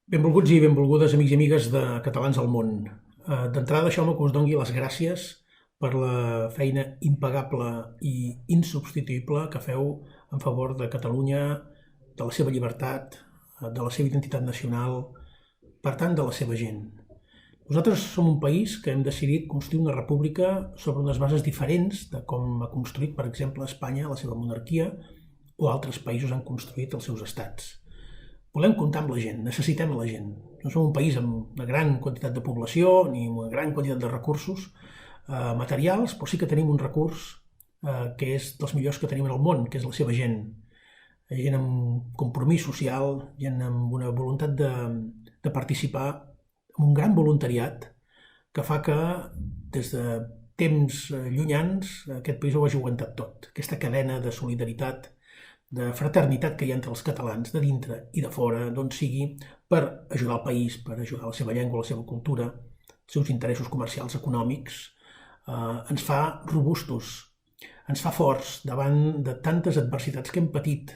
Benvolguts i benvolgudes amics i amigues de Catalans al món. D'entrada, deixeu-me que us doni les gràcies per la feina impagable i insubstituïble que feu en favor de Catalunya, de la seva llibertat, de la seva identitat nacional, per tant, de la seva gent. Nosaltres som un país que hem decidit construir una república sobre unes bases diferents de com ha construït, per exemple, Espanya la seva monarquia o altres països han construït els seus estats. Volem comptar amb la gent, necessitem la gent. No som un país amb una gran quantitat de població ni una gran quantitat de recursos materials, però sí que tenim un recurs que és dels millors que tenim en el món, que és la seva gent. Gent amb compromís social, gent amb una voluntat de participar, amb un gran voluntariat que fa que des de temps llunyans aquest país ho hagi aguantat tot. Aquesta cadena de solidaritat, de fraternitat que hi ha entre els catalans, de dintre i de fora, d'on sigui, per ajudar el país, per ajudar la seva llengua, la seva cultura, els seus interessos comercials, econòmics, ens fa robustos, ens fa forts davant de tantes adversitats que hem patit.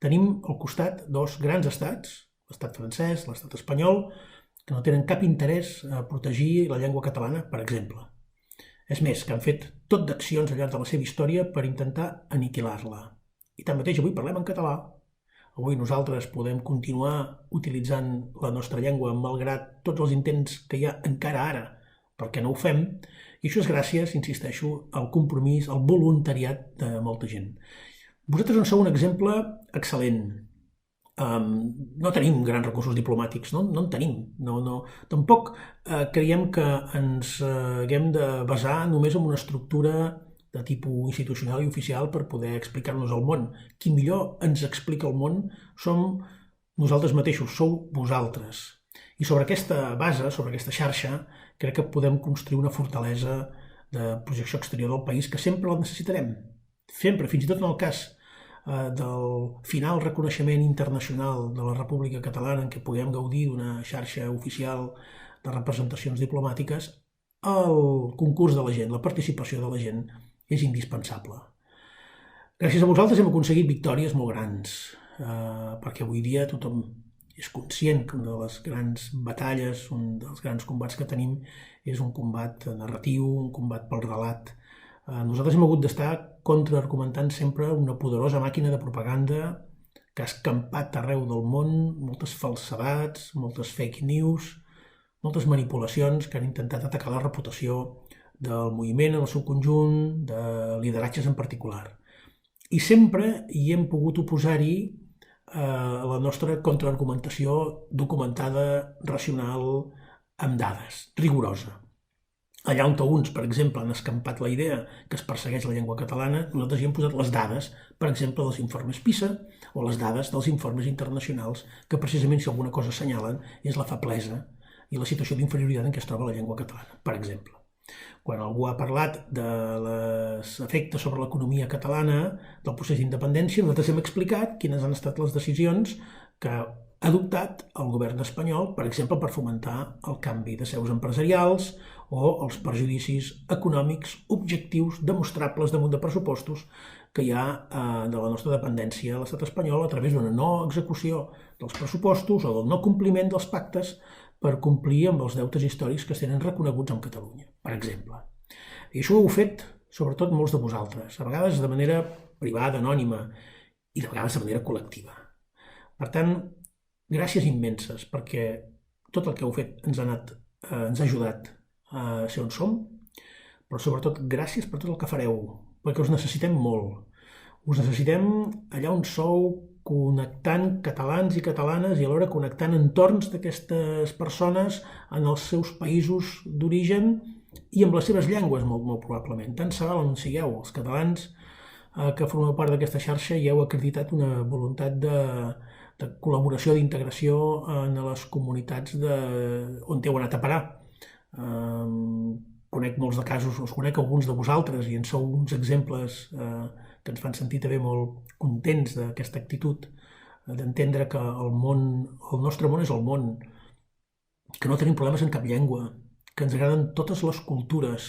Tenim al costat dos grans estats, l'estat francès, l'estat espanyol, que no tenen cap interès a protegir la llengua catalana, per exemple. És més, que han fet tot d'accions al llarg de la seva història per intentar aniquilar-la. I tanmateix avui parlem en català. Avui nosaltres podem continuar utilitzant la nostra llengua malgrat tots els intents que hi ha encara ara perquè no ho fem, i això és gràcies, insisteixo, al compromís, al voluntariat de molta gent. Vosaltres en sou un exemple excel·lent. No tenim grans recursos diplomàtics, no en tenim. Tampoc creiem que ens haguem de basar només en una estructura de tipus institucional i oficial per poder explicar-nos el món. Qui millor ens explica el món som nosaltres mateixos, sou vosaltres. I sobre aquesta base, sobre aquesta xarxa, crec que podem construir una fortalesa de projecció exterior del país que sempre la necessitarem. Sempre, fins i tot en el cas del final reconeixement internacional de la República Catalana en què puguem gaudir d'una xarxa oficial de representacions diplomàtiques, el concurs de la gent, la participació de la gent és indispensable. Gràcies a vosaltres hem aconseguit victòries molt grans, perquè avui dia tothom és conscient que una de les grans batalles, un dels grans combats que tenim és un combat narratiu, un combat pel relat. Nosaltres hem hagut d'estar contraargumentant sempre una poderosa màquina de propaganda que ha escampat arreu del món moltes falsedats, moltes fake news, moltes manipulacions que han intentat atacar la reputació del moviment en el seu conjunt, de lideratges en particular. I sempre hi hem pogut oposar-hi la nostra contraargumentació documentada, racional, amb dades, rigorosa. Allà on uns, per exemple, han escampat la idea que es persegueix la llengua catalana, nosaltres hi hem posat les dades, per exemple, dels informes PISA o les dades dels informes internacionals que precisament si alguna cosa assenyalen és la feblesa i la situació d'inferioritat en què es troba la llengua catalana, per exemple. Quan algú ha parlat dels efectes sobre l'economia catalana del procés d'independència, nosaltres hem explicat quines han estat les decisions que ha adoptat el govern espanyol, per exemple, per fomentar el canvi de seus empresarials o els perjudicis econòmics objectius demostrables damunt de pressupostos que hi ha de la nostra dependència a l'estat espanyol a través d'una no execució dels pressupostos o del no compliment dels pactes per complir amb els deutes històrics que es tenen reconeguts amb Catalunya, per exemple. I això ho heu fet, sobretot, molts de vosaltres, a vegades de manera privada, anònima, i de vegades de manera col·lectiva. Per tant, gràcies immenses, perquè tot el que heu fet ens ha ajudat a ser on som, però sobretot gràcies per tot el que fareu, perquè us necessitem molt. Us necessitem allà on sou, connectant catalans i catalanes i alhora connectant entorns d'aquestes persones en els seus països d'origen i amb les seves llengües, molt probablement. Tant se val on sigueu, els catalans que formeu part d'aquesta xarxa i heu acreditat una voluntat de col·laboració, d'integració en les comunitats on heu anat a parar. Conec molts de casos, us conec alguns de vosaltres i en sou uns exemples que ens fan sentir també molt contents d'aquesta actitud, d'entendre que el nostre món és el món, que no tenim problemes en cap llengua, que ens agraden totes les cultures,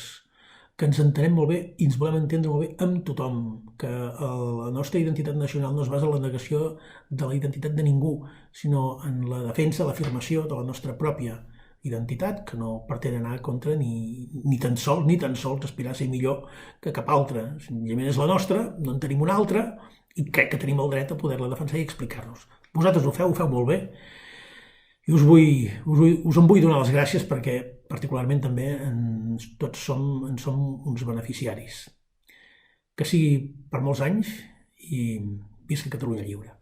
que ens entenem molt bé i ens volem entendre molt bé amb tothom, que la nostra identitat nacional no es basa en la negació de la identitat de ningú, sinó en la defensa, l'afirmació de la nostra pròpia identitat, que no pretén anar contra ni tan sols aspirar a ser millor que cap altre. Senzillament és la nostra, no en tenim una altra, i crec que tenim el dret a poder-la defensar i explicar-nos. Vosaltres ho feu molt bé, i us en vull donar les gràcies perquè particularment també tots en som uns beneficiaris. Que sigui per molts anys i visca Catalunya lliure.